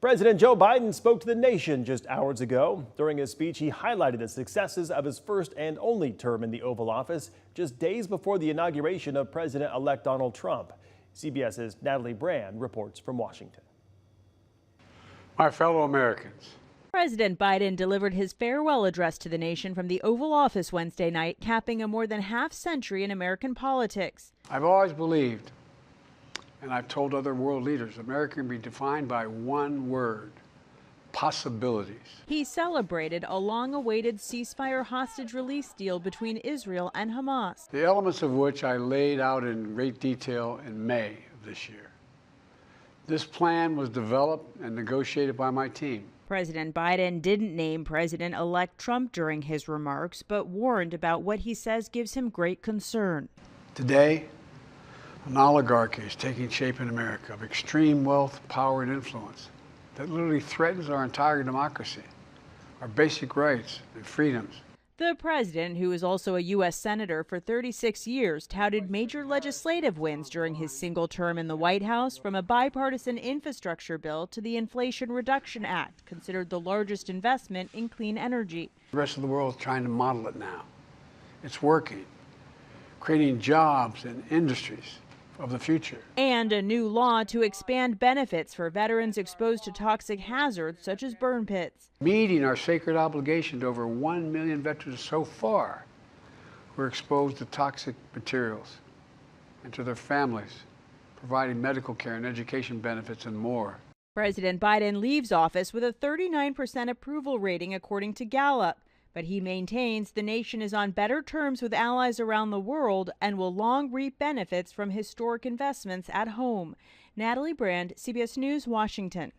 President Joe Biden spoke to the nation just hours ago. During his speech, he highlighted the successes of his first and only term in the Oval Office, just days before the inauguration of President-elect Donald Trump. CBS's Natalie Brand reports from Washington. My fellow Americans, President Biden delivered his farewell address to the nation from the Oval Office Wednesday night, capping a more than half-century in American politics. I've always believed, and I've told other world leaders, America can be defined by one word: possibilities. He celebrated a long-awaited ceasefire hostage release deal between Israel and Hamas, The elements of which I laid out in great detail in May of this year. This plan was developed and negotiated by my team. President Biden didn't name President-elect Trump during his remarks, but warned about what he says gives him great concern. Today, an oligarchy is taking shape in America of extreme wealth, power, and influence that literally threatens our entire democracy, our basic rights and freedoms. The president, who is also a U.S. Senator for 36 years, touted major legislative wins during his single term in the White House, from a bipartisan infrastructure bill to the Inflation Reduction Act, considered the largest investment in clean energy. The rest of the world is trying to model it now. It's working, creating jobs and industries of the future. And a new law to expand benefits for veterans exposed to toxic hazards such as burn pits. Meeting our sacred obligation to over 1 million veterans so far who are exposed to toxic materials, and to their families, providing medical care and education benefits and more. President Biden leaves office with a 39% approval rating according to Gallup, but he maintains the nation is on better terms with allies around the world and will long reap benefits from historic investments at home. Natalie Brand, CBS News, Washington.